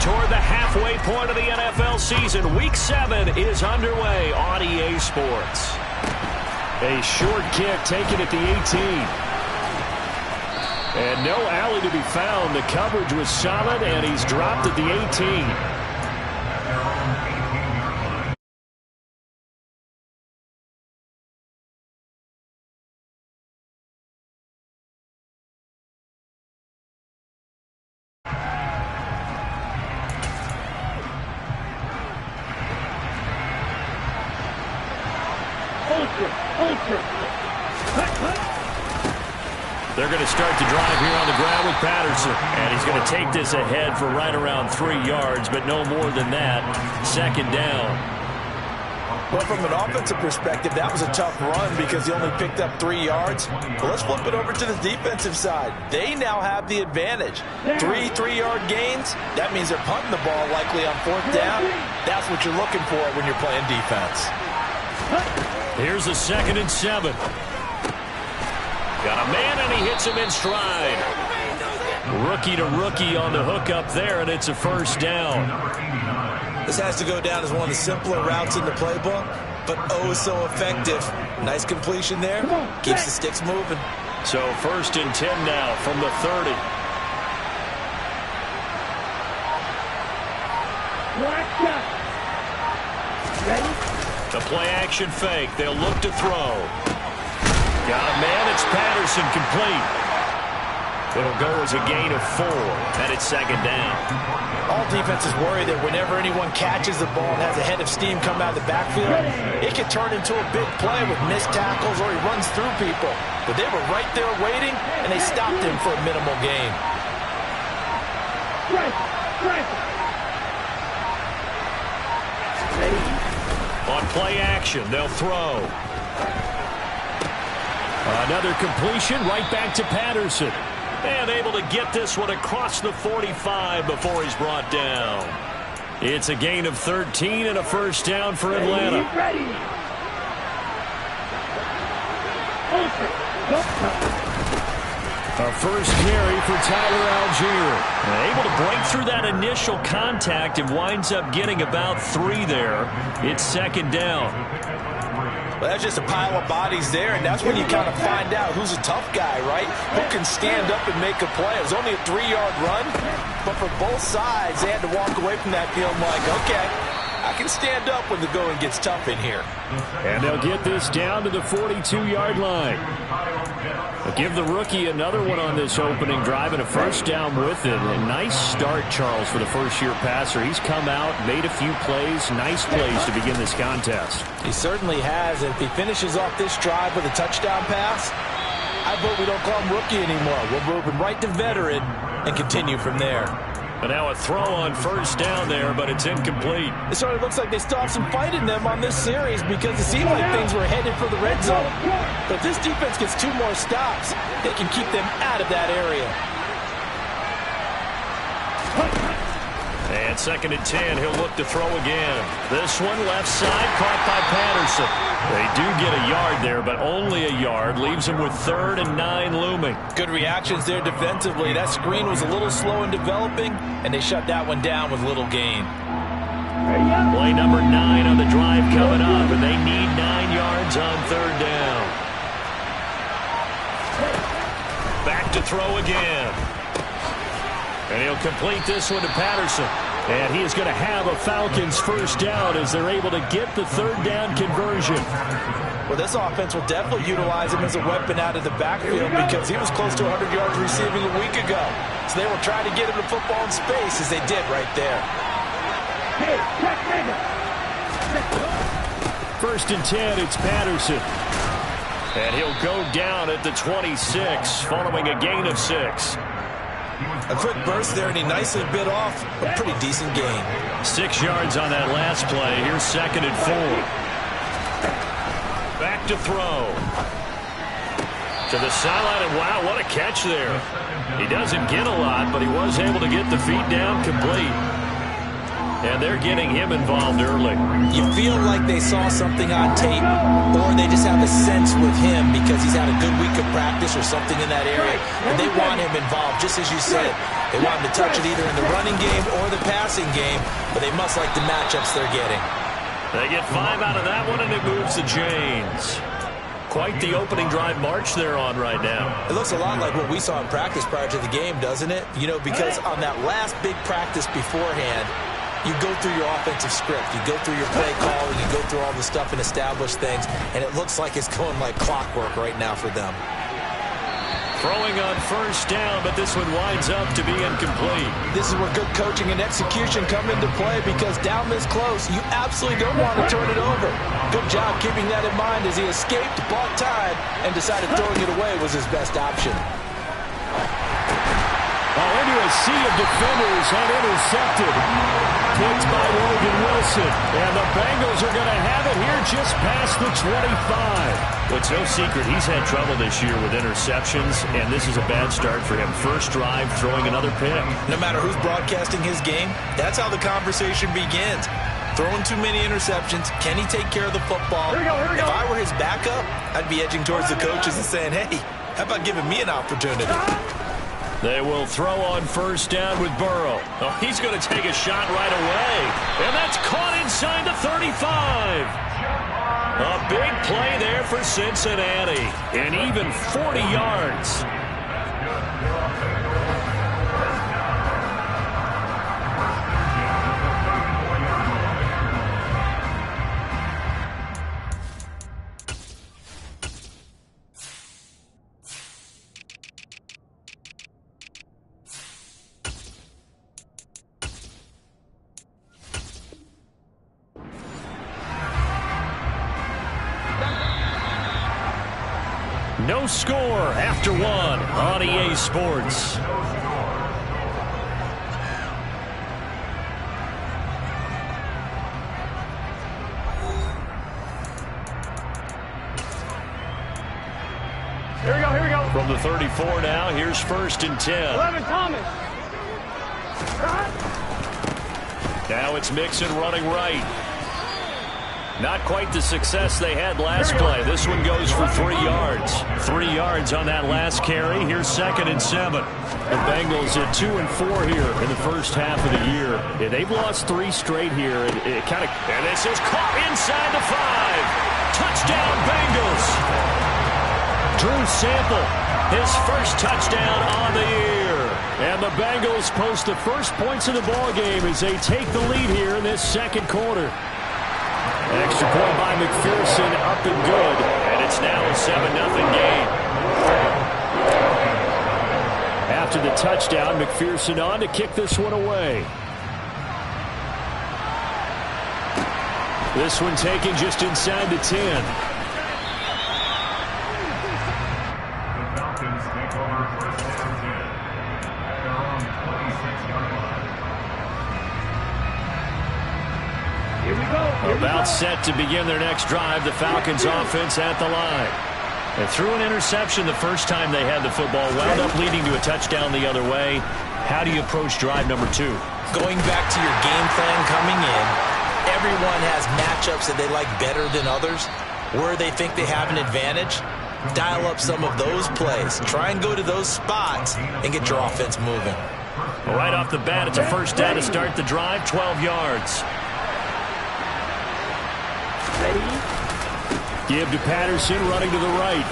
toward the halfway point of the NFL season. Week 7 is underway on EA Sports. A short kick taken at the 18. And no alley to be found. The coverage was solid, and he's dropped at the 18. They're going to start the drive here on the ground with Patterson. And he's going to take this ahead for right around 3 yards, but no more than that. Second down. Well, from an offensive perspective, that was a tough run because he only picked up 3 yards. But let's flip it over to the defensive side. They now have the advantage. 3 3-yard gains, that means they're punting the ball likely on 4th down. That's what you're looking for when you're playing defense. Here's a 2nd and 7. Got a man, and he hits him in stride. Rookie to rookie on the hook up there, and it's a first down. This has to go down as one of the simpler routes in the playbook, but oh so effective. Nice completion there. Keeps the sticks moving. So 1st and 10 now from the 30. The play action fake. They'll look to throw. Got a man. It's Patterson, complete. It'll go as a gain of 4, and it's 2nd down. All defenses worry that whenever anyone catches the ball and has a head of steam come out of the backfield, it can turn into a big play with missed tackles or he runs through people. But they were right there waiting, and they stopped him for a minimal gain. On play action, they'll throw. Another completion right back to Patterson. And able to get this one across the 45 before he's brought down. It's a gain of 13 and a first down for Atlanta. A first carry for Tyler Algier. Able to break through that initial contact and winds up getting about 3 there. It's 2nd down. Well, that's just a pile of bodies there, and that's when you kind of find out who's a tough guy, right? Who can stand up and make a play. It was only a 3-yard run, but for both sides, they had to walk away from that feeling like, okay, I can stand up when the going gets tough in here. And they'll get this down to the 42-yard line. They'll give the rookie another one on this opening drive and a first down with it. A nice start, Charles, for the first-year passer. He's come out, made a few plays, nice plays to begin this contest. He certainly has, and if he finishes off this drive with a touchdown pass, I vote we don't call him rookie anymore. We'll move him right to veteran and continue from there. But now a throw on first down there, but it's incomplete. It sort of looks like they still have some fight in them on this series because it seemed like things were headed for the red zone. But if this defense gets 2 more stops, they can keep them out of that area. And 2nd and 10, he'll look to throw again. This one left side, caught by Patterson. They do get a yard there, but only a yard. Leaves him with 3rd and 9 looming. Good reactions there defensively. That screen was a little slow in developing, and they shut that one down with little gain. Play number 9 on the drive coming up, and they need 9 yards on 3rd down. Back to throw again. And he'll complete this one to Patterson. And he is going to have a Falcons first down as they're able to get the 3rd down conversion. Well, this offense will definitely utilize him as a weapon out of the backfield because he was close to 100 yards receiving a week ago. So they will try to get him the football in space as they did right there. 1st and 10, it's Patterson. And he'll go down at the 26 following a gain of 6. A quick burst there, and he nicely bit off a pretty decent gain. 6 yards on that last play. Here's 2nd and 4. Back to throw. To the sideline, and wow, what a catch there. He doesn't get a lot, but he was able to get the feet down complete. And they're getting him involved early. You feel like they saw something on tape, or they just have a sense with him because he's had a good week of practice or something in that area, and they want him involved, just as you said. They want him to touch it either in the running game or the passing game, but they must like the matchups they're getting. They get 5 out of that one, and it moves the chains. Quite the opening drive march they're on right now. It looks a lot like what we saw in practice prior to the game, doesn't it? You know, because on that last big practice beforehand, you go through your offensive script. You go through your play calling. You go through all the stuff and establish things, and it looks like it's going like clockwork right now for them. Throwing on first down, but this one winds up to be incomplete. This is where good coaching and execution come into play, because down this close, you absolutely don't want to turn it over. Good job keeping that in mind as he escaped, bought time, and decided throwing it away was his best option. Into a sea of defenders and intercepted. Picked by Logan Wilson. And the Bengals are going to have it here just past the 25. It's no secret he's had trouble this year with interceptions, and this is a bad start for him. First drive, throwing another pick. No matter who's broadcasting his game, that's how the conversation begins. Throwing too many interceptions. Can he take care of the football? Here we go. If I were his backup, I'd be edging towards the coaches and saying, hey, how about giving me an opportunity? They will throw on first down with Burrow. Oh, he's going to take a shot right away. And that's caught inside the 35. A big play there for Cincinnati. And even 40 yards. No score after one on EA Sports. Here we go. From the 34 now, here's first and 10. 11, Thomas. Now it's Mixon running right. Not quite the success they had last play. This one goes for 3 yards. 3 yards on that last carry. Here's second and 7. The Bengals at 2 and 4 here in the first half of the year. Yeah, they've lost 3 straight here. And this is caught inside the 5. Touchdown, Bengals. Drew Sample, his first touchdown on the year. And the Bengals post the first points of the ballgame as they take the lead here in this second quarter. Extra point by McPherson, up and good. And it's now a 7-0 game. After the touchdown, McPherson on to kick this one away. This one taken just inside the 10. About set to begin their next drive, the Falcons offense at the line. And threw an interception the first time they had the football, wound up leading to a touchdown the other way. How do you approach drive number 2? Going back to your game plan coming in, everyone has matchups that they like better than others. Where they think they have an advantage, dial up some of those plays. Try and go to those spots and get your offense moving. Well, right off the bat, it's a first down to start the drive, 12 yards. Give to Patterson, running to the right.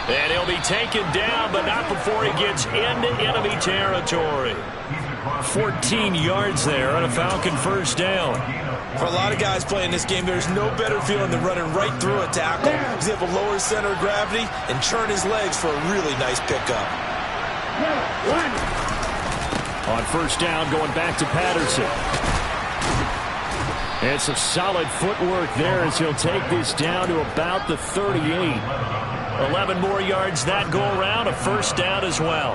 And he'll be taken down, but not before he gets into enemy territory. 14 yards there on a Falcon first down. For a lot of guys playing this game, there's no better feeling than running right through a tackle. He's able to lower his center of gravity and churn his legs for a really nice pickup. On first down, going back to Patterson. And some solid footwork there as he'll take this down to about the 38. 11 more yards that go around, a first down as well.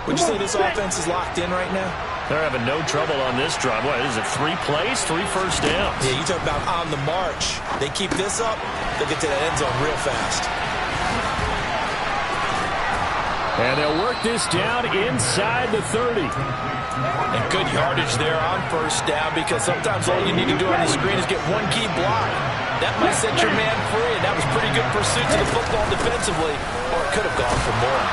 Would you say this offense is locked in right now? They're having no trouble on this drive. What is it, 3 plays, 3 first downs? Yeah, you talk about on the march. They keep this up, they'll get to that end zone real fast. And they'll work this down inside the 30. And good yardage there on first down, because sometimes all you need to do on the screen is get one key block. That might set your man free, and that was pretty good pursuit to the football defensively, or it could have gone for more.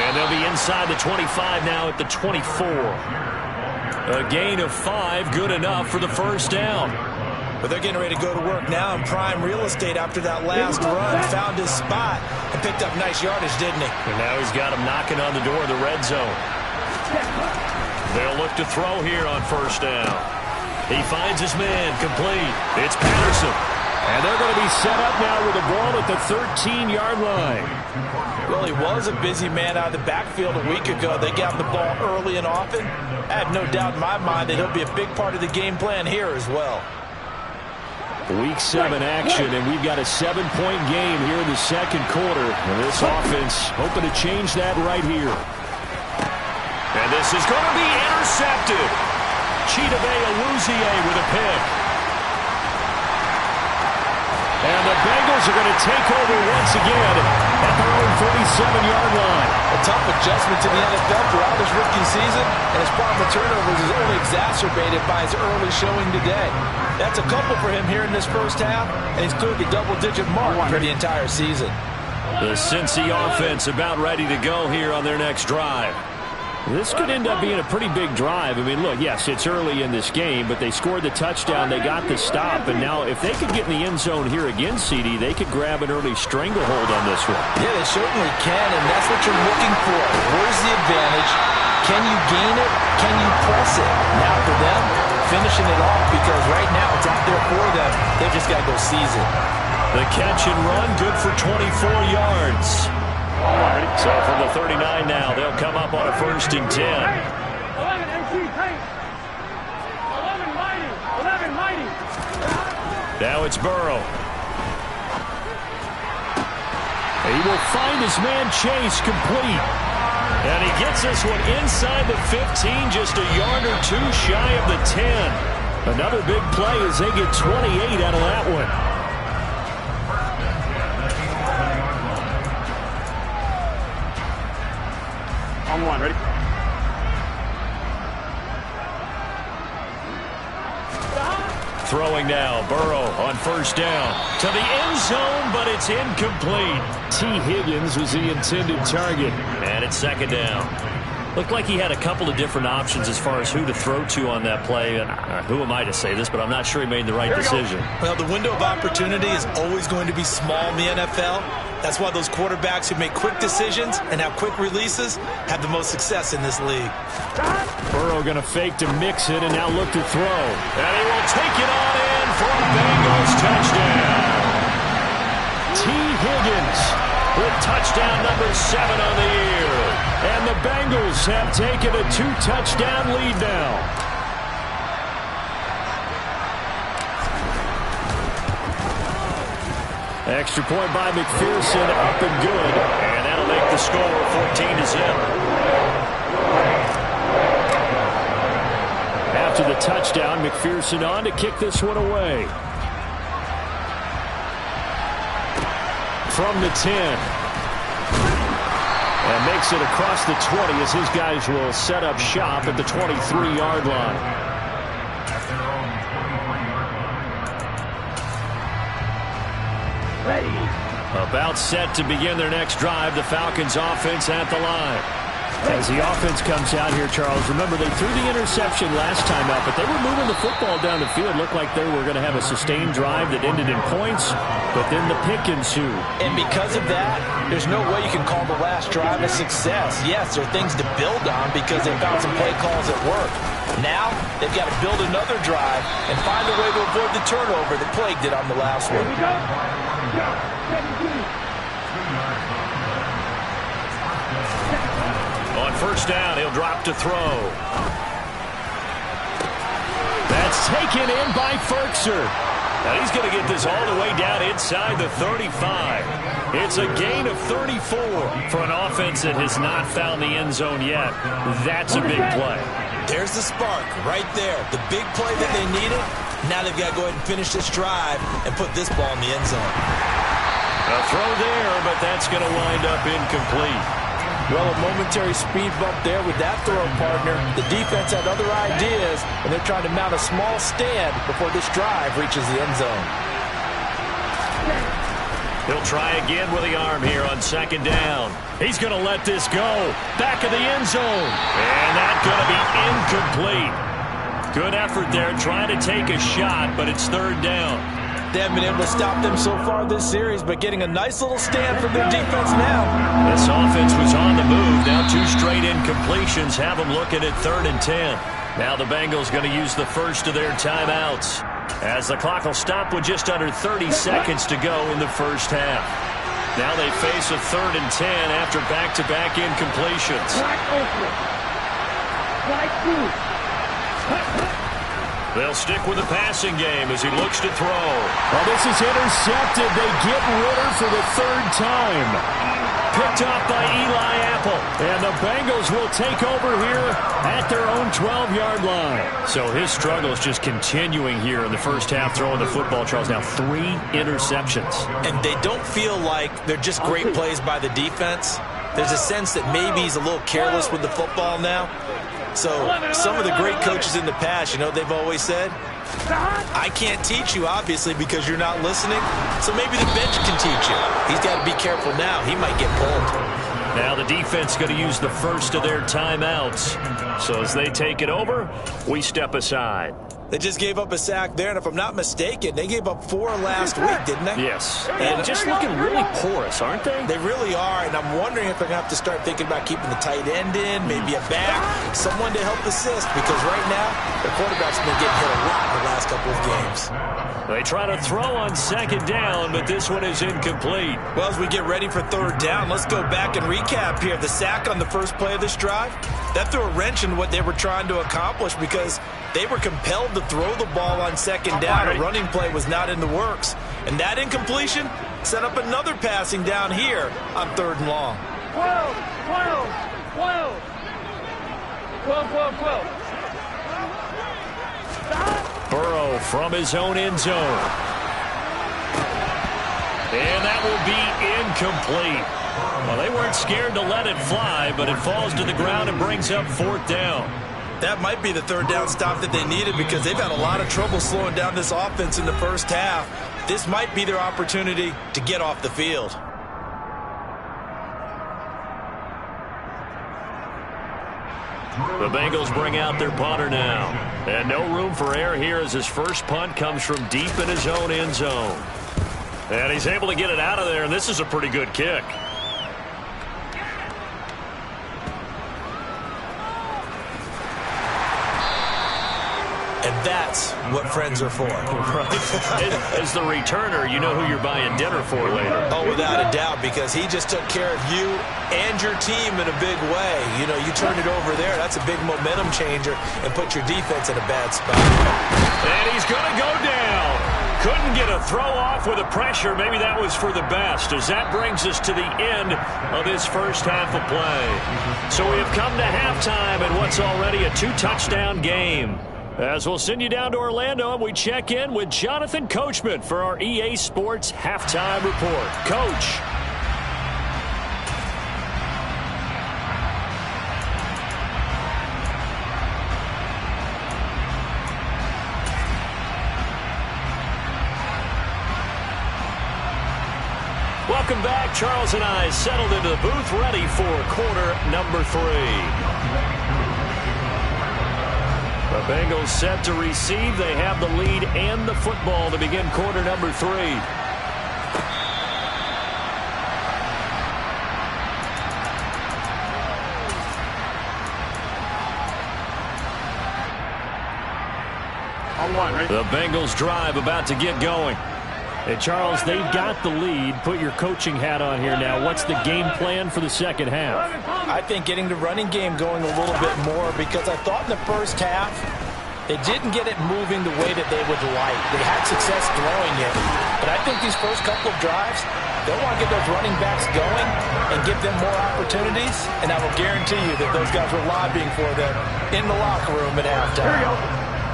And they'll be inside the 25 now at the 24. A gain of 5, good enough for the first down. But they're getting ready to go to work now in prime real estate after that last run. Found his spot and picked up nice yardage, didn't he? And now he's got him knocking on the door of the red zone. They'll look to throw here on first down. He finds his man, complete. It's Patterson. And they're going to be set up now with the ball at the 13-yard line. Well, he was a busy man out of the backfield a week ago. They got him the ball early and often. I have no doubt in my mind that he'll be a big part of the game plan here as well. Week 7 action, and we've got a 7-point game here in the second quarter. And this offense hoping to change that right here. And this is going to be intercepted. Chidobe Awuzie with a pick. And the Bengals are going to take over once again at their own 47-yard line. A tough adjustment to the NFL throughout his rookie season, and his problem with turnovers is only exacerbated by his early showing today. That's a couple for him here in this first half, and he's cleared the double-digit mark for the entire season. The Cincy offense about ready to go here on their next drive. This could end up being a pretty big drive. I mean, look, yes, it's early in this game, but they scored the touchdown, they got the stop, and now if they could get in the end zone here again, CD, they could grab an early stranglehold on this one. Yeah, they certainly can, and that's what you're looking for. Where's the advantage? Can you gain it? Can you press it? Now for them, finishing it off, because right now it's out there for them. They've just got to go seize it. The catch and run, good for 24 yards. So from the 39 now, they'll come up on a 1st and 10. 11 mighty. 11 mighty. Now it's Burrow. He will find his man Chase, complete. And he gets this one inside the 15, just a yard or two shy of the 10. Another big play as they get 28 out of that one. On one, ready? Throwing now, Burrow on first down. To the end zone, but it's incomplete. T. Higgins was the intended target. And it's second down. Looked like he had a couple of different options as far as who to throw to on that play. And who am I to say this, but I'm not sure he made the right decision. Well, the window of opportunity is always going to be small in the NFL. That's why those quarterbacks who make quick decisions and have quick releases have the most success in this league. Burrow going to fake to mix it and now look to throw. And he will take it on in for a Bengals touchdown. T. Higgins with touchdown number 7 on the year. And the Bengals have taken a 2-touchdown lead now. Extra point by McPherson, up and good. And that'll make the score 14-0. After the touchdown, McPherson on to kick this one away. From the 10. And makes it across the 20 as his guys will set up shop at the 23-yard line. Ready. About set to begin their next drive, the Falcons offense at the line. As the offense comes out here, Charles, remember they threw the interception last time out, but they were moving the football down the field. Looked like they were going to have a sustained drive that ended in points, but then the pick ensued. And because of that, there's no way you can call the last drive a success. Yes, there are things to build on because they found some play calls at work. Now, they've got to build another drive and find a way to avoid the turnover that plagued it on the last one. Here we go. On first down, he'll drop to throw. That's taken in by Ferkser. Now he's going to get this all the way down inside the 35. It's a gain of 34 for an offense that has not found the end zone yet. That's a big play. There's the spark right there. The big play that they needed. Now they've got to go ahead and finish this drive and put this ball in the end zone. A throw there, but that's going to wind up incomplete. Well, a momentary speed bump there with that throw partner. The defense had other ideas, and they're trying to mount a small stand before this drive reaches the end zone. He'll try again with the arm here on second down. He's going to let this go. Back of the end zone. And that's going to be incomplete. Good effort there trying to take a shot, but it's third down. They haven't been able to stop them so far this series, but getting a nice little stand from their defense now. This offense was on the move. Now 2 straight incompletions have them looking at 3rd and 10. Now the Bengals going to use the first of their timeouts, as the clock will stop with just under 30 seconds to go in the first half. Now they face a 3rd and 10 after back-to-back incompletions. They'll stick with the passing game as he looks to throw. Well, this is intercepted. They get Ritter for the 3rd time. Picked off by Eli Apple. And the Bengals will take over here at their own 12-yard line. So his struggle is just continuing here in the first half, throwing the football, Charles. Now 3 interceptions. And they don't feel like they're just great plays by the defense. There's a sense that maybe he's a little careless with the football now. So some of the great coaches in the past, you know, they've always said, I can't teach you, obviously, because you're not listening. So maybe the bench can teach you. He's got to be careful now. He might get pulled. Now the defense going to use the first of their timeouts. So as they take it over, we step aside. They just gave up a sack there, and if I'm not mistaken, they gave up 4 last week, didn't they? Yes. And just looking really porous, aren't they? They really are, and I'm wondering if they're going to have to start thinking about keeping the tight end in, maybe a back, someone to help assist, because right now, their quarterback's been getting hit a lot in the last couple of games. They try to throw on second down, but this one is incomplete. Well, as we get ready for third down, let's go back and recap here. The sack on the first play of this drive, that threw a wrench in what they were trying to accomplish because they were compelled to throw the ball on second down. A running play was not in the works. And that incompletion set up another passing down here on 3rd and long. 12, 12, 12. 12, 12. Stop. Burrow from his own end zone. And that will be incomplete. Well, they weren't scared to let it fly, but it falls to the ground and brings up 4th down. That might be the 3rd down stop that they needed because they've had a lot of trouble slowing down this offense in the first half. This might be their opportunity to get off the field. The Bengals bring out their punter now. And no room for error here as his first punt comes from deep in his own end zone. And he's able to get it out of there, and this is a pretty good kick. And that's what friends are for. Right. As the returner, you know who you're buying dinner for later. Oh, without a doubt, because he just took care of you and your team in a big way. You know, you turned it over there. That's a big momentum changer and put your defense in a bad spot. And he's going to go down. Couldn't get a throw off with the pressure. Maybe that was for the best, as that brings us to the end of this first half of play. So we have come to halftime in what's already a 2-touchdown game. As we'll send you down to Orlando, and we check in with Jonathan Coachman for our EA Sports Halftime Report. Coach. Welcome back. Charles and I settled into the booth, ready for quarter number 3. The Bengals set to receive. They have the lead and the football to begin quarter number 3. On 1, ready? The Bengals drive about to get going. Hey, Charles, they've got the lead. Put your coaching hat on here now. What's the game plan for the second half? I think getting the running game going a little bit more because I thought in the first half they didn't get it moving the way that they would like. They had success throwing it, but I think these first couple of drives, they'll want to get those running backs going and give them more opportunities, and I will guarantee you that those guys were lobbying for them in the locker room at halftime.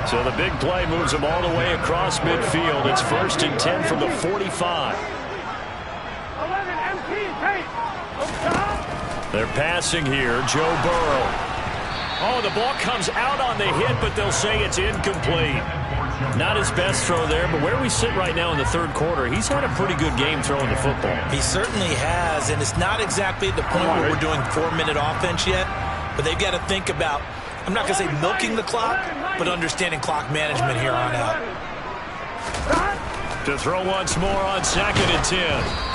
So the big play moves them all the way across midfield. It's 1st and 10 from the 45. 11, empty, take. Stop. They're passing here. Joe Burrow. Oh, the ball comes out on the hit, but they'll say it's incomplete. Not his best throw there, but where we sit right now in the third quarter, he's had a pretty good game throwing the football. He certainly has, and it's not exactly at the point where we're doing 4-minute offense yet, but they've got to think about, I'm not going to say milking the clock, but understanding clock management here on out. To throw once more on 2nd and 10.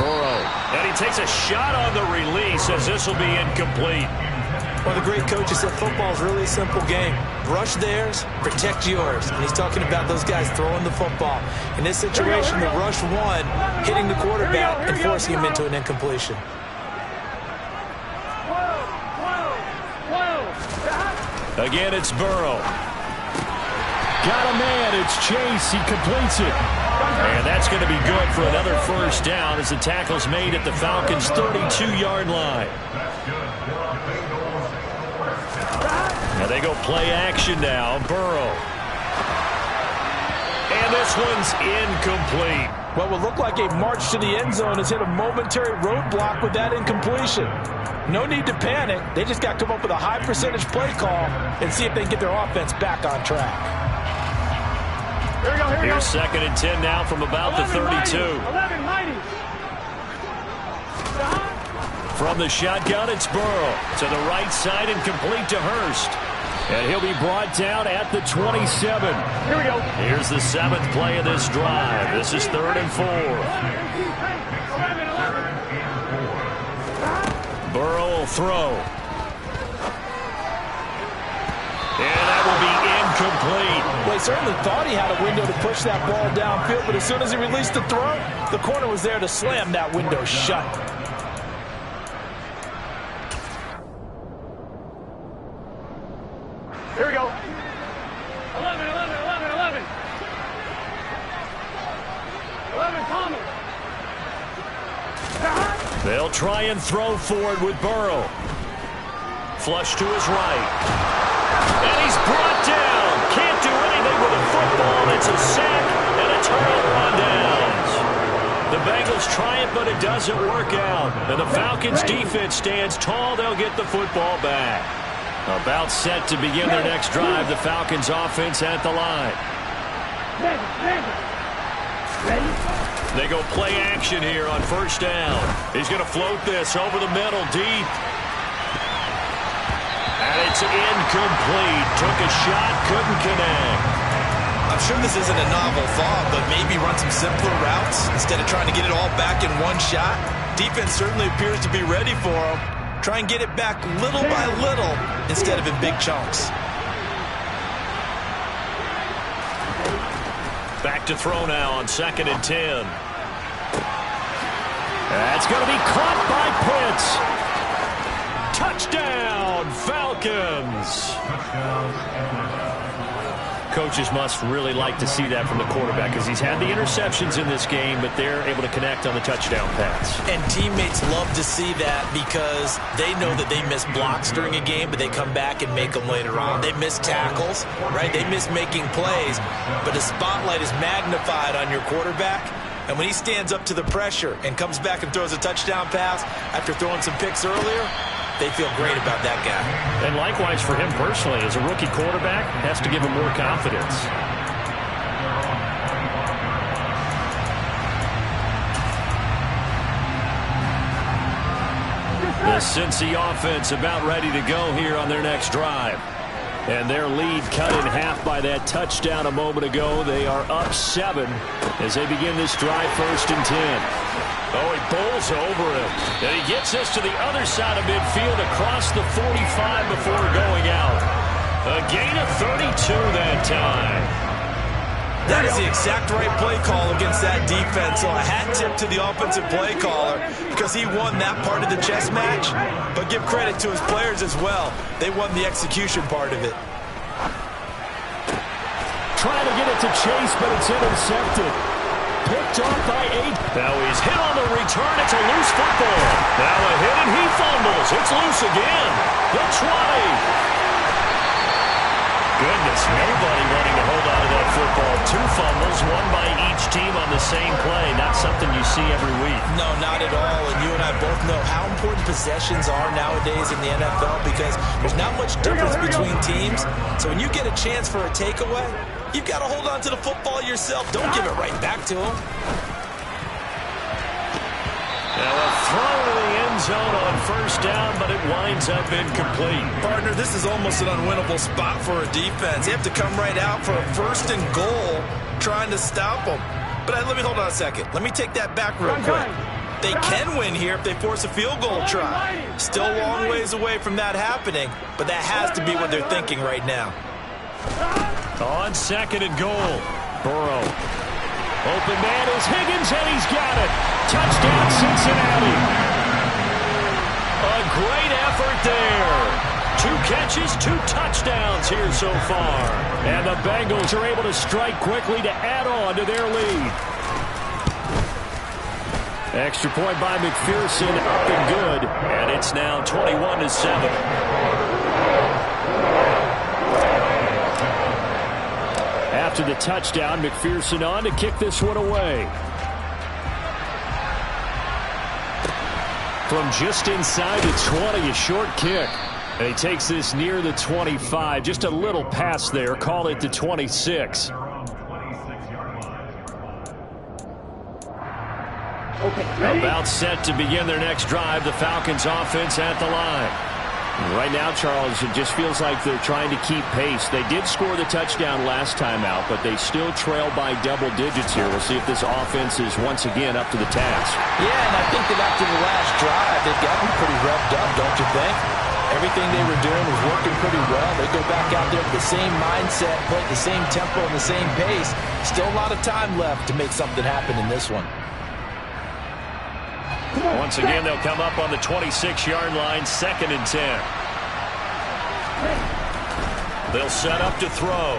Burrow. And he takes a shot on the release as this will be incomplete. One of the great coaches said football is really a simple game. Rush theirs, protect yours. And he's talking about those guys throwing the football. In this situation, the rush one, hitting the quarterback and forcing him into an incompletion. Again, it's Burrow. Got a man. It's Chase. He completes it. And that's going to be good for another first down as the tackle's made at the Falcons' 32-yard line. Now they go play action now. Burrow. And this one's incomplete. What will look like a march to the end zone has hit a momentary roadblock with that incompletion. No need to panic. They just got to come up with a high percentage play call and see if they can get their offense back on track. Here's 2nd and 10 now from about the 32. From the shotgun, it's Burrow. To the right side and complete to Hurst. And he'll be brought down at the 27. Here we go. Here's the 7th play of this drive. This is 3rd and 4. Burrow will throw. And that will be incomplete. Well, he certainly thought he had a window to push that ball downfield, but as soon as he released the throw, the corner was there to slam that window shut. Here we go. 11, 11, 11, 11. 11, Thomas. They'll try and throw forward with Burrow. Flush to his right. And he's brought down. Can't do anything with the football. It's a sack and a turnover on downs. The Bengals try it, but it doesn't work out. And the Falcons' defense stands tall. They'll get the football back. About set to begin their next drive. The Falcons' offense at the line. They go play action here on first down. He's going to float this over the middle deep. And it's incomplete. Took a shot, couldn't connect. I'm sure this isn't a novel thought, but maybe run some simpler routes instead of trying to get it all back in one shot. Defense certainly appears to be ready for him. Try and get it back little by little instead of in big chunks. Back to throw now on 2nd and 10. That's going to be caught by Pitts. Touchdown, Falcons. Coaches must really like to see that from the quarterback because he's had the interceptions in this game, but they're able to connect on the touchdown pass. And teammates love to see that because they know that they miss blocks during a game, but they come back and make them later on. They miss tackles, right? They miss making plays, but the spotlight is magnified on your quarterback. And when he stands up to the pressure and comes back and throws a touchdown pass after throwing some picks earlier, they feel great about that guy. And likewise for him personally, as a rookie quarterback, has to give him more confidence. The Cincy offense about ready to go here on their next drive. And their lead cut in half by that touchdown a moment ago. They are up 7 as they begin this drive 1st and 10. Oh, he bowls over him. And he gets this to the other side of midfield across the 45 before going out. A gain of 32 that time. That is the exact right play call against that defense. So a hat tip to the offensive play caller because he won that part of the chess match. But give credit to his players as well. They won the execution part of it. Trying to get it to Chase, but it's intercepted. Picked off by 8. Now he's hit on the return. It's a loose football. Now a hit and he fumbles. It's loose again. The 20. Goodness, nobody wanting to hold on to that football. 2 fumbles, one by each team on the same play. Not something you see every week. No, not at all. And you and I both know how important possessions are nowadays in the NFL because there's not much difference between teams. So when you get a chance for a takeaway, you've got to hold on to the football yourself. Don't give it right back to him. Now a throw to the end zone on first down, but it winds up incomplete. Partner, this is almost an unwinnable spot for a defense. They have to come right out for a 1st and goal trying to stop them. But let me hold on a second. Let me take that back real quick. They can win here if they force a field goal try. Still a long ways away from that happening, but that has to be what they're thinking right now. On 2nd and goal, Burrow. Open man is Higgins, and he's got it. Touchdown, Cincinnati. A great effort there. 2 catches, 2 touchdowns here so far. And the Bengals are able to strike quickly to add on to their lead. Extra point by McPherson, up and good. And it's now 21-7. After the touchdown, McPherson on to kick this one away. From just inside the 20, a short kick. And he takes this near the 25. Just a little pass there. Call it the 26. About set to begin their next drive. The Falcons offense at the line. Right now, Charles, it just feels like they're trying to keep pace. They did score the touchdown last time out, but they still trail by double digits here. We'll see if this offense is once again up to the task. Yeah, and I think that after the last drive, they've got them pretty revved up, don't you think? Everything they were doing was working pretty well. They go back out there with the same mindset, play at the same tempo and the same pace. Still a lot of time left to make something happen in this one. Once again, they'll come up on the 26-yard line, 2nd and 10. They'll set up to throw.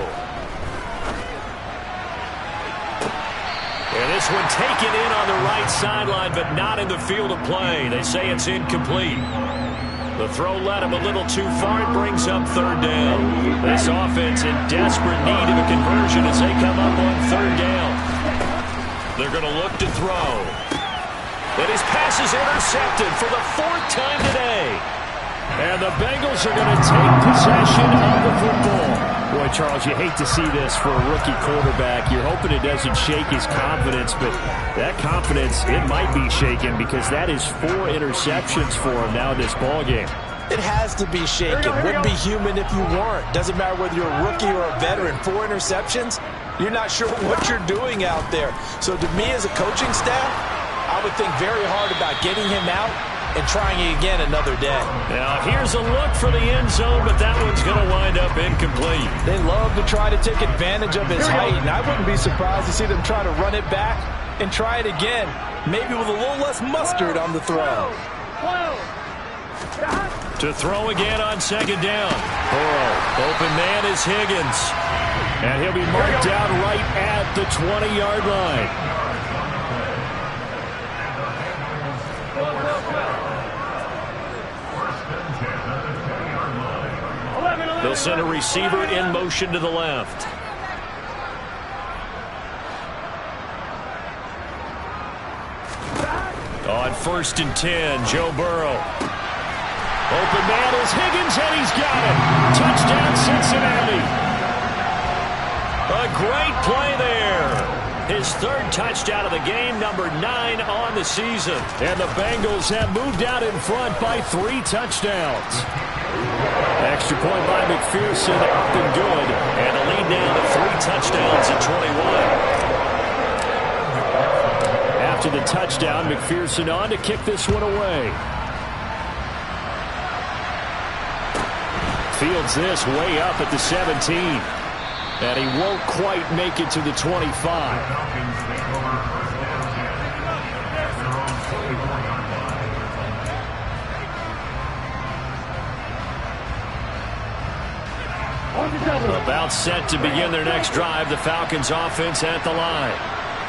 And this one taken in on the right sideline, but not in the field of play. They say it's incomplete. The throw led him a little too far. It brings up 3rd down. This offense in desperate need of a conversion as they come up on 3rd down. They're going to look to throw. And his pass is intercepted for the 4th time today. And the Bengals are going to take possession of the football. Boy, Charles, you hate to see this for a rookie quarterback. You're hoping it doesn't shake his confidence, but that confidence, it might be shaken because that is 4 interceptions for him now in this ballgame. It has to be shaken. Wouldn't be human if you weren't. Doesn't matter whether you're a rookie or a veteran. 4 interceptions, you're not sure what you're doing out there. So to me as a coaching staff, I would think very hard about getting him out and trying it again another day. Now here's a look for the end zone, but that one's going to wind up incomplete. They love to try to take advantage of his height, and I wouldn't be surprised to see them try to run it back and try it again, maybe with a little less mustard on the throw. To throw again on 2nd down. Burrow, open man is Higgins. And he'll be marked down right at the 20-yard line. They'll send a receiver in motion to the left. On 1st and 10, Joe Burrow. Open man is Higgins, and he's got it. Touchdown, Cincinnati. A great play there. His 3rd touchdown of the game, number 9 on the season. And the Bengals have moved out in front by 3 touchdowns. Extra point by McPherson, up and good. And the lead now to 3 touchdowns at 21. After the touchdown, McPherson on to kick this one away. Fields this way up at the 17. And he won't quite make it to the 25. About set to begin their next drive. The Falcons offense at the line.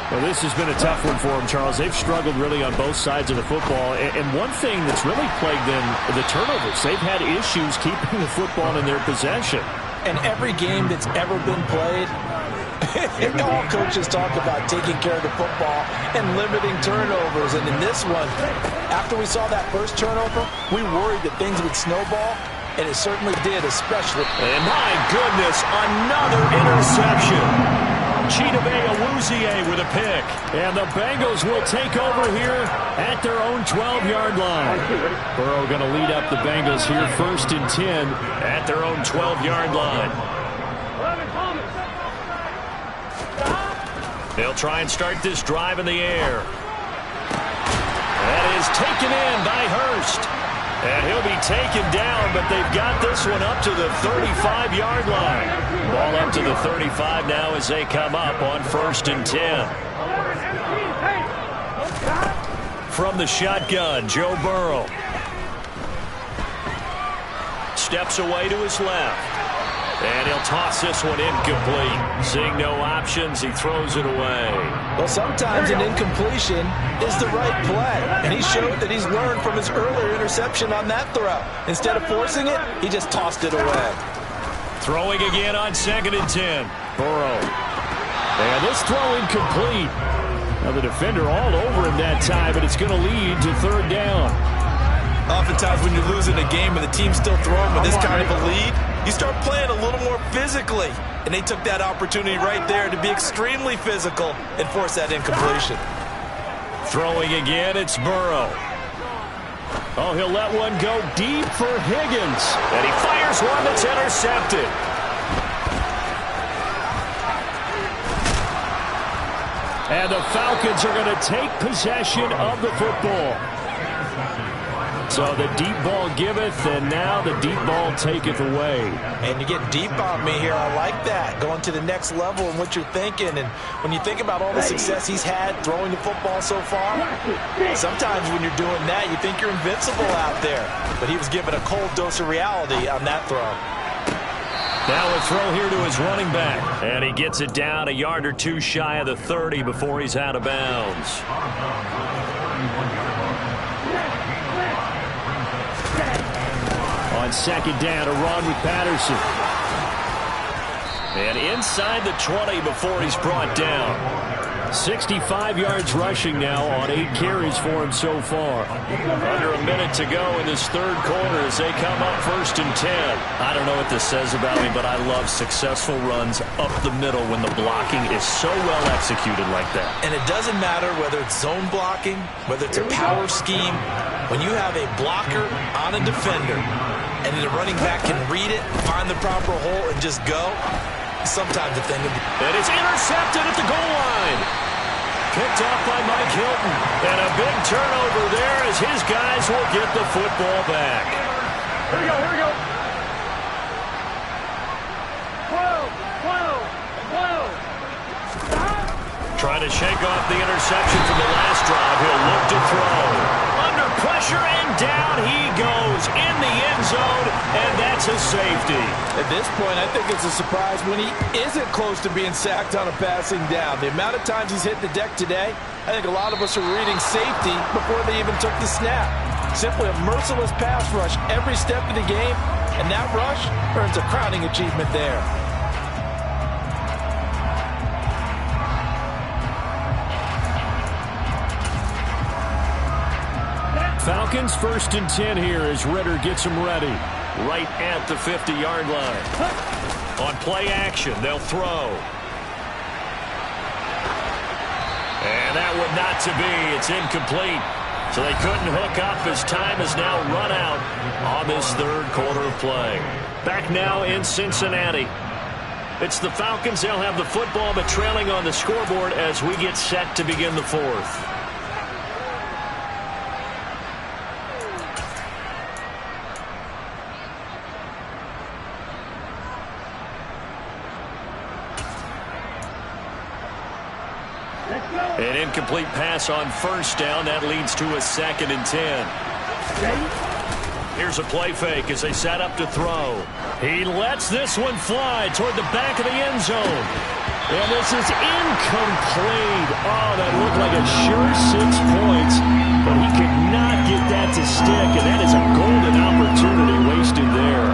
Well, this has been a tough one for them, Charles. They've struggled really on both sides of the football. And one thing that's really plagued them, the turnovers. They've had issues keeping the football in their possession. And every game that's ever been played, All coaches talk about taking care of the football and limiting turnovers. And in this one, after we saw that first turnover, we worried that things would snowball, and it certainly did, especially. And my goodness, another interception. Chidobe Awuzie with a pick. And the Bengals will take over here at their own 12-yard line. Burrow going to lead up the Bengals here, 1st and 10 at their own 12-yard line. They'll try and start this drive in the air. That is taken in by Hurst. And he'll be taken down, but they've got this one up to the 35-yard line. Ball up to the 35 now as they come up on 1st and 10. From the shotgun, Joe Burrow. Steps away to his left. And he'll toss this one incomplete. Seeing no options, he throws it away. Well, sometimes an incompletion is the right play. And he showed that he's learned from his earlier interception on that throw. Instead of forcing it, he just tossed it away. Throwing again on 2nd and 10. Burrow. And this throw incomplete. Now the defender all over him that time, but it's going to lead to 3rd down. Oftentimes when you're losing a game and the team's still throwing with this kind of a lead, you start playing a little more physically. And they took that opportunity right there to be extremely physical and force that incompletion. Throwing again, it's Burrow. Oh, he'll let one go deep for Higgins. And he fires one that's intercepted. And the Falcons are going to take possession of the football. So the deep ball giveth, and now the deep ball taketh away. And you get deep on me here. I like that. Going to the next level in what you're thinking. And when you think about all the success he's had throwing the football so far, sometimes when you're doing that, you think you're invincible out there. But he was given a cold dose of reality on that throw. Now a throw here to his running back. And he gets it down a yard or two shy of the 30 before he's out of bounds. On 2nd down, a run with Patterson. And inside the 20 before he's brought down. 65 yards rushing now on 8 carries for him so far. Under a minute to go in this 3rd quarter as they come up 1st and 10. I don't know what this says about me, but I love successful runs up the middle when the blocking is so well executed like that. And it doesn't matter whether it's zone blocking, whether it's a power scheme. When you have a blocker on a defender and the running back can read it, find the proper hole, and just go, sometimes the thing will be. And it's intercepted at the goal line. Picked off by Mike Hilton. And a big turnover there as his guys will get the football back. Here we go, here we go. 12. Trying to shake off the interception from the last drive. He'll look to throw. Under pressure and down he goes in the end zone, and that's a safety. At this point, I think it's a surprise when he isn't close to being sacked on a passing down. The amount of times he's hit the deck today, I think a lot of us are reading safety before they even took the snap. Simply a merciless pass rush every step of the game, and that rush earns a crowning achievement there. Falcons 1st and 10 here as Ritter gets them ready. Right at the 50-yard line. On play action, they'll throw. And that would not to be. It's incomplete. So they couldn't hook up as time has now run out on this 3rd quarter of play. Back now in Cincinnati. It's the Falcons. They'll have the football, but trailing on the scoreboard as we get set to begin the 4th. An incomplete pass on 1st down. That leads to a 2nd and 10. Here's a play fake as they set up to throw. He lets this one fly toward the back of the end zone. And this is incomplete. Oh, that looked like a sure 6 points. But he could not get that to stick. And that is a golden opportunity wasted there.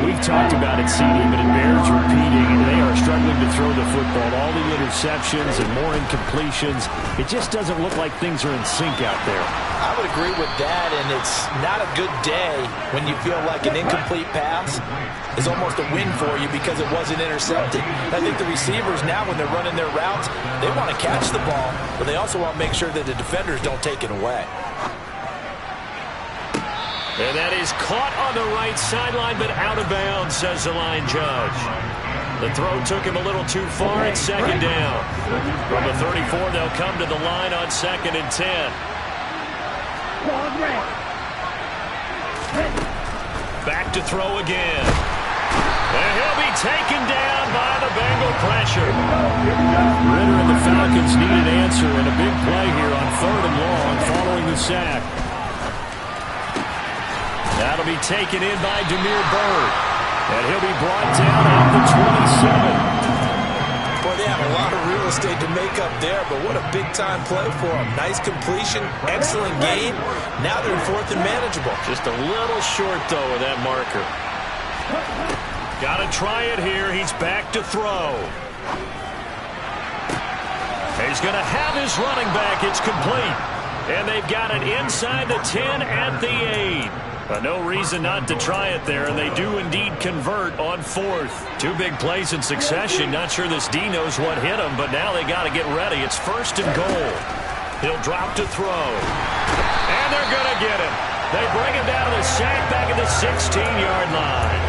We've talked about it, CD, but it bears repeating. They are struggling to throw the football. All the interceptions and more incompletions. It just doesn't look like things are in sync out there. I would agree with that, and it's not a good day when you feel like an incomplete pass is almost a win for you because it wasn't intercepted. I think the receivers now, when they're running their routes, they want to catch the ball, but they also want to make sure that the defenders don't take it away. And that is caught on the right sideline, but out of bounds, says the line judge. The throw took him a little too far. It's second down. From the 34, they'll come to the line on 2nd and 10. Back to throw again. And he'll be taken down by the Bengal pressure. Ritter and the Falcons need an answer, and a big play here on 3rd and long following the sack. That'll be taken in by Demir Bird. And he'll be brought down at the 27. Boy, they have a lot of real estate to make up there, but what a big-time play for them. Nice completion, excellent game. Now they're in 4th and manageable. Just a little short, though, of that marker. Got to try it here. He's back to throw. He's going to have his running back. It's complete. And they've got it inside the 10 at the 8. But no reason not to try it there, and they do indeed convert on 4th. 2 big plays in succession. Not sure this D knows what hit him, but now they got to get ready. It's 1st and goal. He'll drop to throw. And they're going to get him. They bring him down to the sack back at the 16-yard line.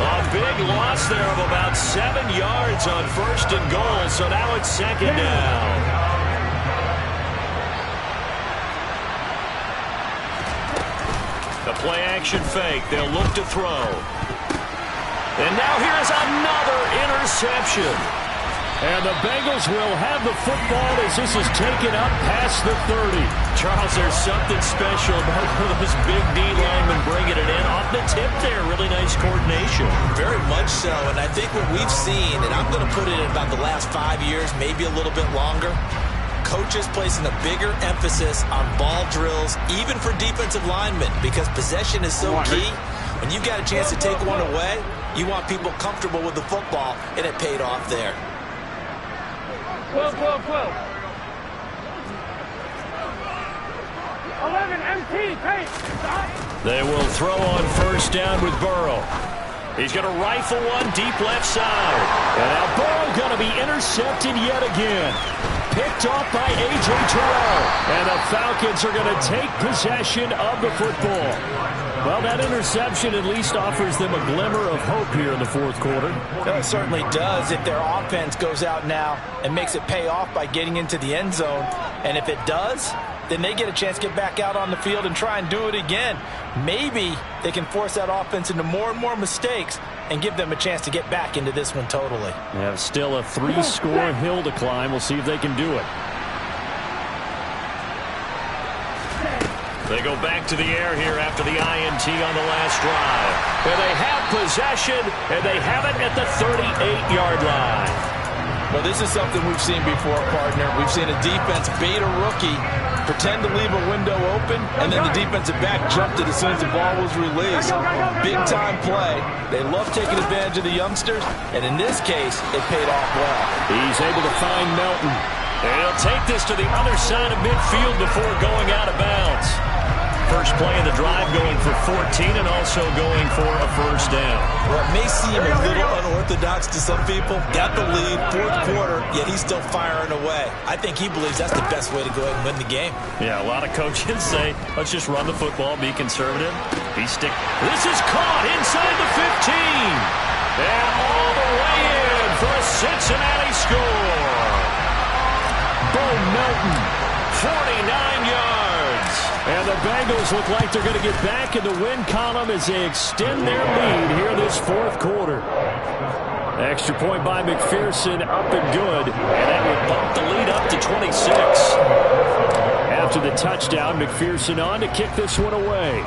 A big loss there of about 7 yards on 1st and goal, so now it's 2nd down. The play-action fake. They'll look to throw. And now here's another interception. And the Bengals will have the football as this is taken up past the 30. Charles, there's something special about those big D linemen bringing it in. Off the tip there, really nice coordination. Very much so, and I think what we've seen, and I'm going to put it in about the last 5 years, maybe a little bit longer, coaches placing a bigger emphasis on ball drills, even for defensive linemen, because possession is so key. When you've got a chance to take one away, you want people comfortable with the football, and it paid off there. 12. 11, MT, pace, stop. They will throw on 1st down with Burrow. He's going to rifle one deep left side. And now Burrow going to be intercepted yet again. Picked off by A.J. Terrell. And the Falcons are going to take possession of the football. Well, that interception at least offers them a glimmer of hope here in the 4th quarter. Well, it certainly does if their offense goes out now and makes it pay off by getting into the end zone. And if it does, then they get a chance to get back out on the field and try and do it again. Maybe they can force that offense into more and more mistakes and give them a chance to get back into this one totally. They have still a 3-score hill to climb. We'll see if they can do it. They go back to the air here after the INT on the last drive. And they have possession, and they have it at the 38-yard line. Well, this is something we've seen before, partner. We've seen a defense bait a rookie, pretend to leave a window open, and then the defensive back jumped it as soon as the ball was released. Big-time play. They love taking advantage of the youngsters, and in this case, it paid off well. He's able to find Melton. And he'll take this to the other side of midfield before going out of bounds. First play of the drive going for 14 and also going for a 1st down. Well, it may seem a little unorthodox to some people. Got the lead, 4th quarter, yet he's still firing away. I think he believes that's the best way to go ahead and win the game. Yeah, a lot of coaches say, let's just run the football, be conservative. This is caught inside the 15. And all the way in for a Cincinnati score. Bo Melton, 49 yards. And the Bengals look like they're going to get back in the win column as they extend their lead here this 4th quarter. Extra point by McPherson, up and good. And that will bump the lead up to 26. After the touchdown, McPherson on to kick this one away.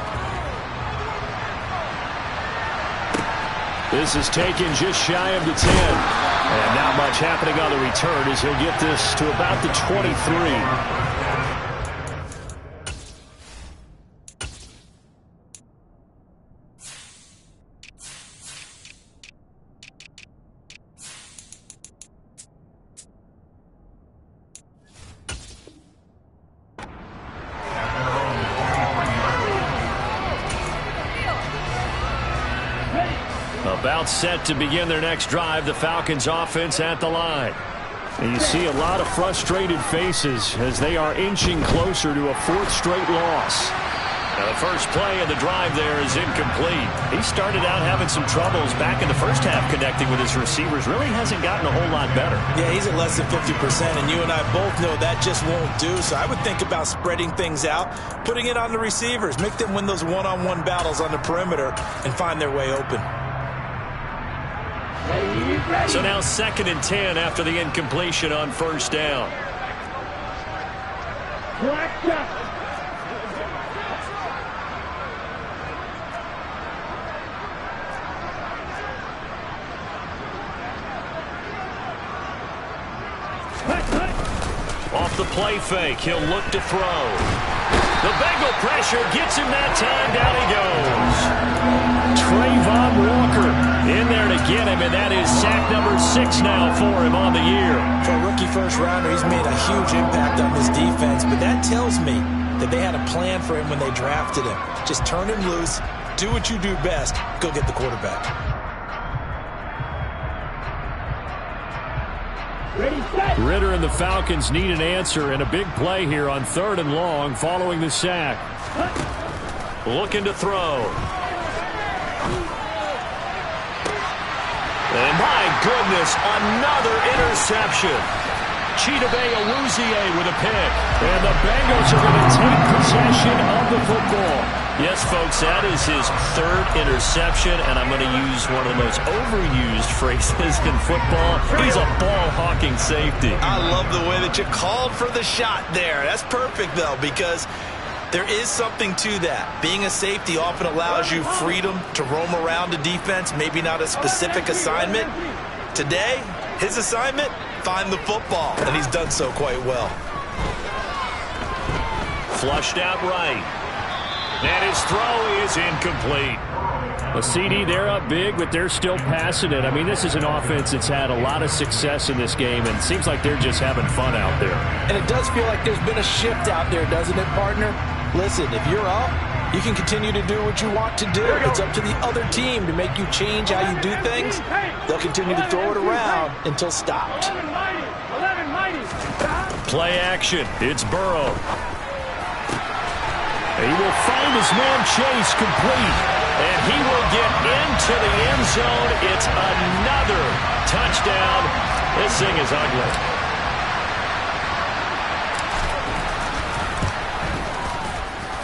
This is taken just shy of the 10. And not much happening on the return as he'll get this to about the 23. About set to begin their next drive, the Falcons offense at the line. And you see a lot of frustrated faces as they are inching closer to a fourth straight loss. Now the first play of the drive there is incomplete. He started out having some troubles back in the first half connecting with his receivers. Really hasn't gotten a whole lot better. Yeah, he's at less than 50%, and you and I both know that just won't do. So I would think about spreading things out, putting it on the receivers, make them win those one-on-one battles on the perimeter and find their way open. So now 2nd and 10 after the incompletion on first down. Off the play fake, he'll look to throw. The Bengal pressure gets him that time. Down he goes. Trayvon Walker In there to get him, and that is sack number 6 now for him on the year. For a rookie first-rounder, he's made a huge impact on this defense, but that tells me that they had a plan for him when they drafted him. Just turn him loose, do what you do best, go get the quarterback. Ritter and the Falcons need an answer, and a big play here on 3rd and long following the sack. Looking to throw. And my goodness, another interception. Chidobe Awuzie with a pick. And the Bengals are going to take possession of the football. Yes, folks, that is his 3rd interception, and I'm going to use one of the most overused phrases in football. He's a ball-hawking safety. I love the way that you called for the shot there. That's perfect, though, because there is something to that. Being a safety often allows you freedom to roam around a defense, maybe not a specific assignment. Today, his assignment, find the football, and he's done so quite well. Flushed out right. And his throw is incomplete. A CD, they're up big, but they're still passing it. I mean, this is an offense that's had a lot of success in this game, and it seems like they're just having fun out there. And it does feel like there's been a shift out there, doesn't it, partner? Listen, if you're up, you can continue to do what you want to do. It's up to the other team to make you change how you do things. They'll continue to throw it around until stopped. Play action. It's Burrow. He will find his man Chase complete. And he will get into the end zone. It's another touchdown. This thing is ugly.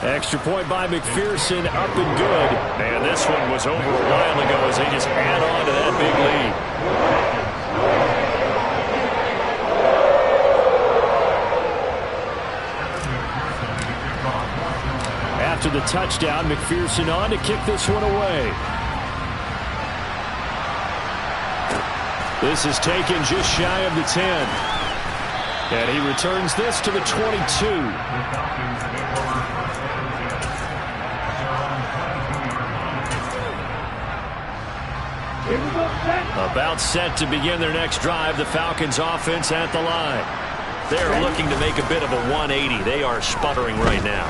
Extra point by McPherson, up and good. And this one was over a while ago as they just add on to that big lead. After the touchdown, McPherson on to kick this one away. This is taken just shy of the 10. And he returns this to the 22. About set to begin their next drive, the Falcons offense at the line. They're looking to make a bit of a 180. They are sputtering right now.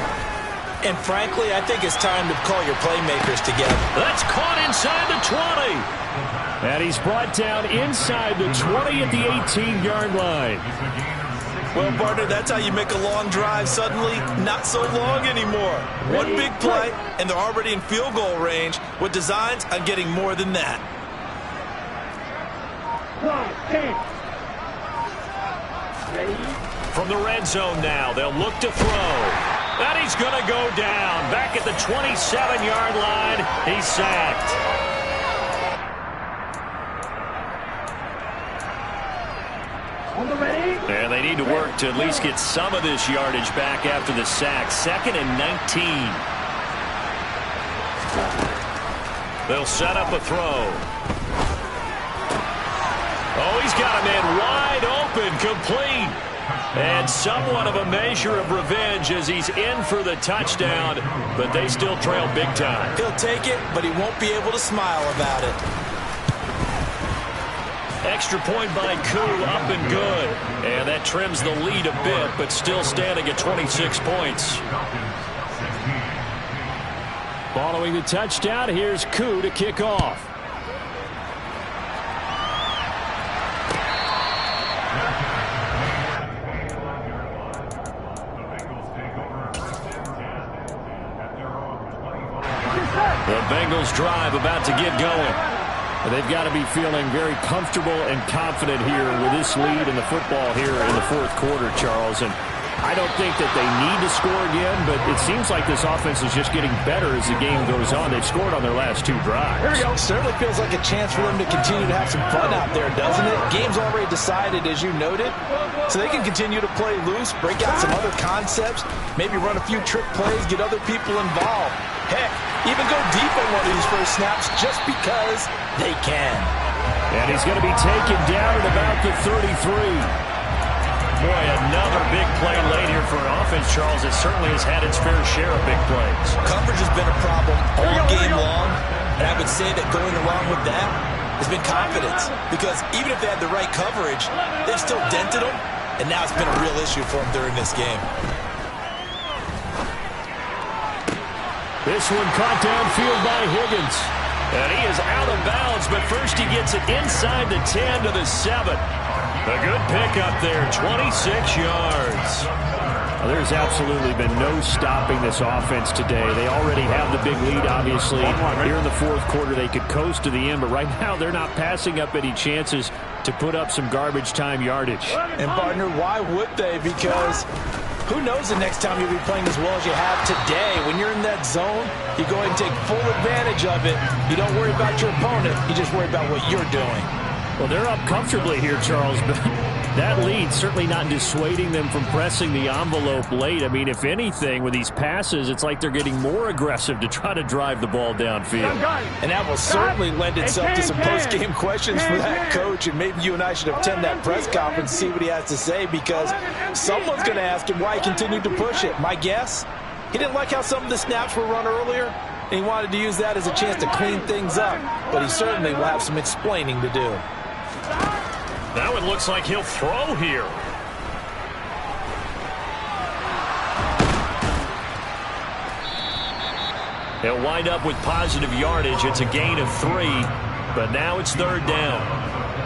And frankly, I think it's time to call your playmakers together. That's caught inside the 20. And he's brought down inside the 20 at the 18-yard line. Well, partner, that's how you make a long drive suddenly not so long anymore. One big play, and they're already in field goal range with designs on getting more than that. From the red zone now, they'll look to throw. And he's going to go down. Back at the 27-yard line, he's sacked. And they need to work to at least get some of this yardage back after the sack. 2nd and 19. They'll set up a throw. Oh, he's got a man wide open, complete. And somewhat of a measure of revenge as he's in for the touchdown, but they still trail big time. He'll take it, but he won't be able to smile about it. Extra point by Koo, up and good. And that trims the lead a bit, but still standing at 26 points. Following the touchdown, here's Koo to kick off. Bengals drive about to get going. They've got to be feeling very comfortable and confident here with this lead in the football here in the fourth quarter, Charles. And I don't think that they need to score again, but it seems like this offense is just getting better as the game goes on. They've scored on their last 2 drives. There you go. Certainly feels like a chance for them to continue to have some fun out there, doesn't it? Game's already decided, as you noted, so they can continue to play loose, break out some other concepts, maybe run a few trick plays, get other people involved. Heck, even go deep on one of these first snaps just because they can. And he's going to be taken down at about the 33. Boy, another big play late here for an offense, Charles. It certainly has had its fair share of big plays. Coverage has been a problem all game long, and I would say that going along with that has been confidence. Because even if they had the right coverage, they've still dented them, and now it's been a real issue for them during this game. This one caught downfield by Higgins. And he is out of bounds, but first he gets it inside the 10 to the 7. A good pickup there, 26 yards. Well, there's absolutely been no stopping this offense today. They already have the big lead, obviously. Here in the fourth quarter, they could coast to the end, but right now they're not passing up any chances to put up some garbage time yardage. And, partner, why would they? Because who knows the next time you'll be playing as well as you have today. When you're in that zone, you go ahead and take full advantage of it. You don't worry about your opponent. You just worry about what you're doing. Well, they're up comfortably here, Charles, but that lead certainly not dissuading them from pressing the envelope late. I mean, if anything, with these passes, it's like they're getting more aggressive to try to drive the ball downfield. And that will certainly lend itself to some post-game questions for that coach, and maybe you and I should attend that press conference and see what he has to say, because someone's going to ask him why he continued to push it. My guess, he didn't like how some of the snaps were run earlier, and he wanted to use that as a chance to clean things up, but he certainly will have some explaining to do. Now it looks like he'll throw here. He'll wind up with positive yardage. It's a gain of 3, but now it's 3rd down.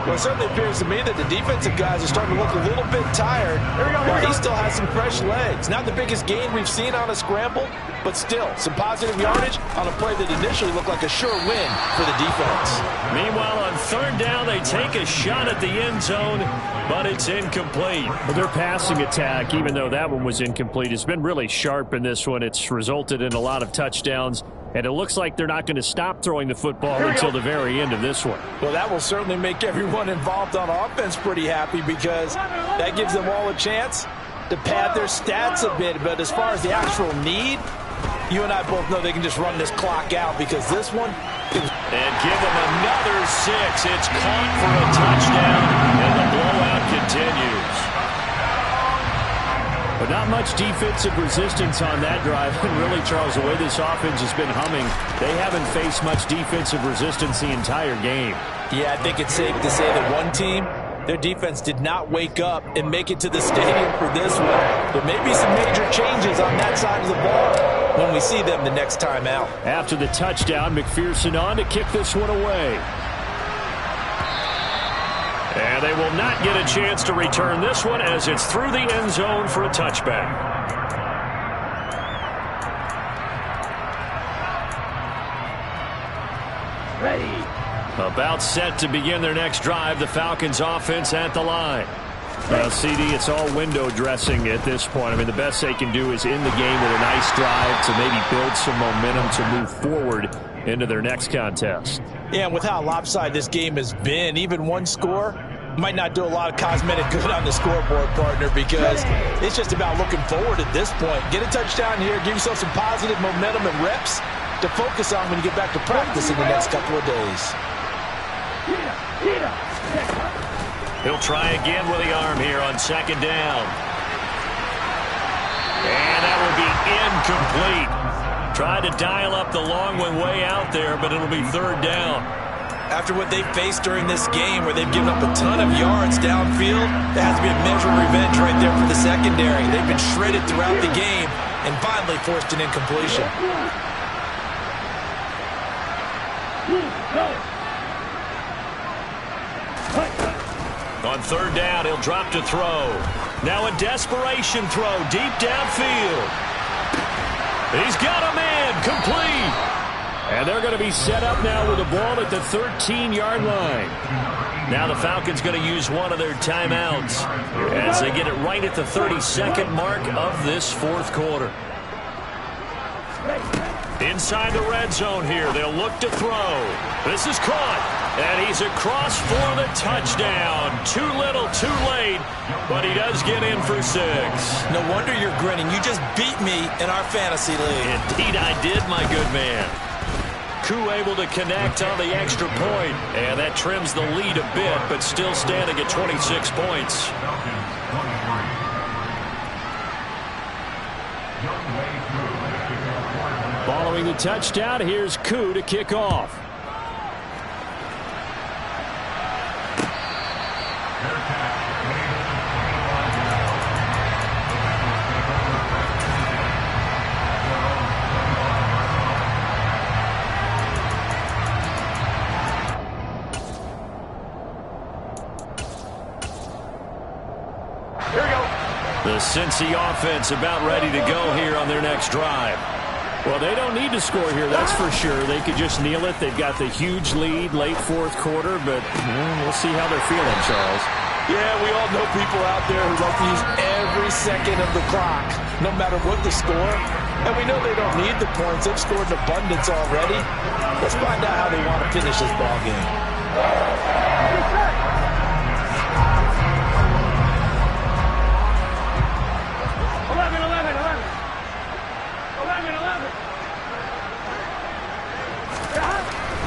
Well, it certainly appears to me that the defensive guys are starting to look a little bit tired, while he still has some fresh legs. Not the biggest gain we've seen on a scramble, but still some positive yardage on a play that initially looked like a sure win for the defense. Meanwhile, on 3rd down, they take a shot at the end zone, but it's incomplete. Well, their passing attack, even though that one was incomplete, has been really sharp in this one. It's resulted in a lot of touchdowns, and it looks like they're not going to stop throwing the football until the very end of this one. Well, that will certainly make everyone involved on offense pretty happy, because that gives them all a chance to pad their stats a bit. But as far as the actual need, you and I both know they can just run this clock out, because this one is... And give them another 6. It's caught for a touchdown, and the blowout continues. But not much defensive resistance on that drive. And really, Charles, the way this offense has been humming, they haven't faced much defensive resistance the entire game. Yeah, I think it's safe to say that one team, their defense did not wake up and make it to the stadium for this one. There may be some major changes on that side of the ball when we see them the next time out. After the touchdown, McPherson on to kick this one away. And they will not get a chance to return this one, as it's through the end zone for a touchback. Ready. About set to begin their next drive, the Falcons offense at the line. Well, CD, it's all window dressing at this point. I mean, the best they can do is end the game with a nice drive to maybe build some momentum to move forward into their next contest. Yeah, and with how lopsided this game has been, even one score might not do a lot of cosmetic good on the scoreboard, partner, because it's just about looking forward at this point. Get a touchdown here, give yourself some positive momentum and reps to focus on when you get back to practice in the next couple of days. He'll try again with the arm here on 2nd down. And that will be incomplete. Tried to dial up the long one way out there, but it'll be 3rd down. After what they've faced during this game, where they've given up a ton of yards downfield, there has to be a measure of revenge right there for the secondary. They've been shredded throughout the game and finally forced an incompletion. On 3rd down, he'll drop to throw. Now a desperation throw deep downfield. He's got a man complete. And they're going to be set up now with the ball at the 13-yard line. Now the Falcons going to use one of their timeouts as they get it right at the 32nd mark of this fourth quarter. Inside the red zone here, they'll look to throw. This is caught, and he's across for the touchdown. Too little, too late, but he does get in for 6. No wonder you're grinning. You just beat me in our fantasy league. Indeed I did, my good man. Koo able to connect on the extra point, and that trims the lead a bit, but still standing at 26 points. Following the touchdown, here's Koo to kick off. The Cincy offense about ready to go here on their next drive. Well, they don't need to score here, that's for sure. They could just kneel it. They've got the huge lead late fourth quarter, but we'll see how they're feeling, Charles. Yeah, we all know people out there who like to use every second of the clock, no matter what the score. And we know they don't need the points. They've scored in abundance already. Let's find out how they want to finish this ball game.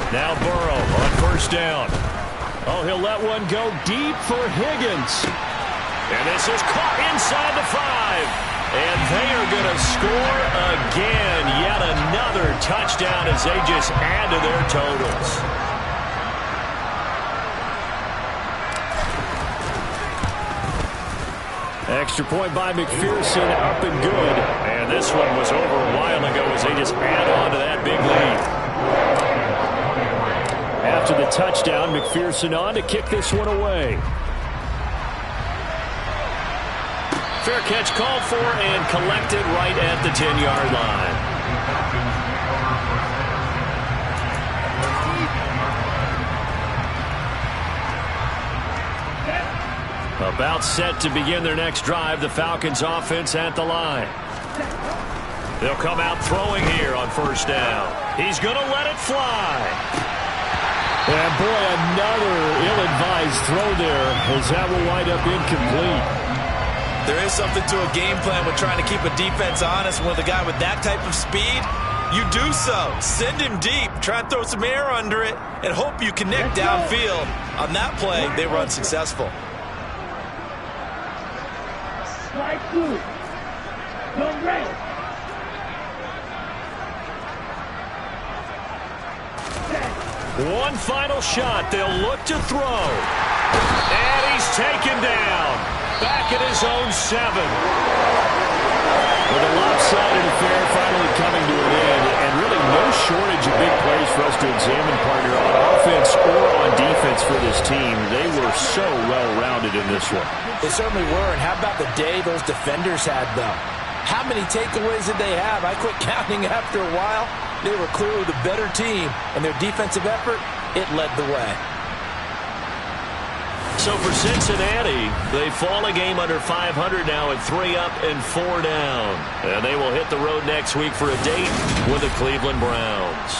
Now Burrow on first down. Oh, he'll let one go deep for Higgins. And this is caught inside the 5. And they are going to score again. Yet another touchdown as they just add to their totals. Extra point by McPherson, up and good. And this one was over a while ago as they just add on to that big lead. After the touchdown, McPherson on to kick this one away. Fair catch called for and collected right at the 10-yard line. About set to begin their next drive, the Falcons offense at the line. They'll come out throwing here on first down. He's going to let it fly. And boy, another ill-advised throw there as that will wind up incomplete. There is something to a game plan with trying to keep a defense honest. With a guy with that type of speed, you do so. Send him deep, try and throw some air under it, and hope you connect downfield. On that play, they were unsuccessful. Strike 2. Don't break. One final shot. They'll look to throw. And he's taken down. Back at his own 7. With a lopsided affair finally coming to an end. And really no shortage of big plays for us to examine, partner, on offense or on defense for this team. They were so well-rounded in this one. They certainly were. And how about the day those defenders had, though? How many takeaways did they have? I quit counting after a while. They were clearly the better team, and their defensive effort, it led the way. So for Cincinnati, they fall a game under 500 now at 3 up and 4 down. And they will hit the road next week for a date with the Cleveland Browns.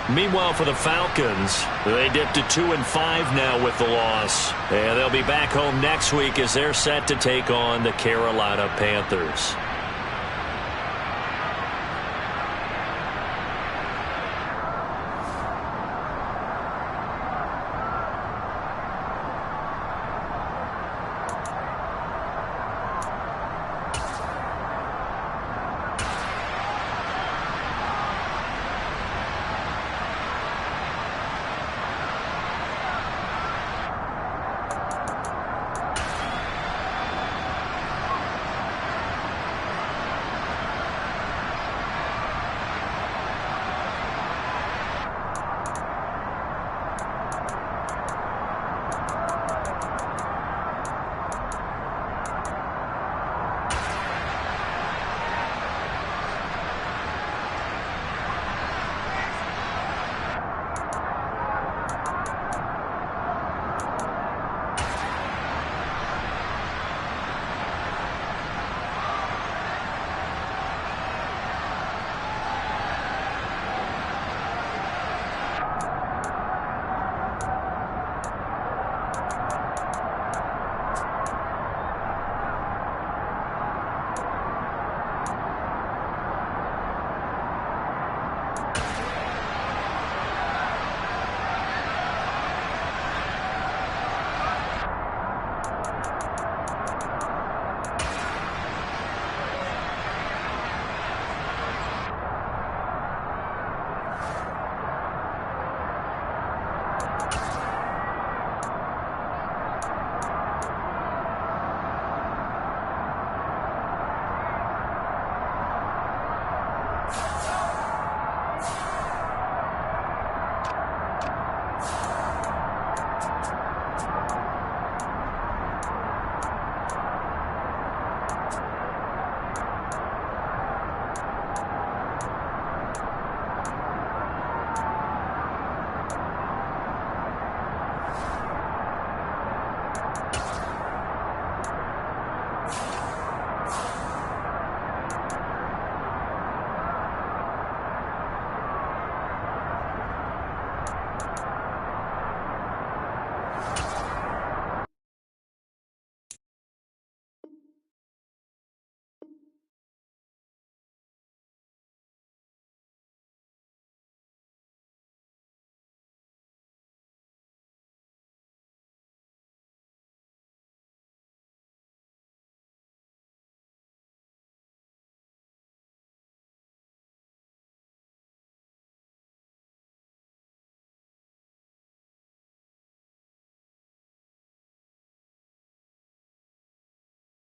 Meanwhile, for the Falcons, they dipped to 2-5 now with the loss. And they'll be back home next week as they're set to take on the Carolina Panthers.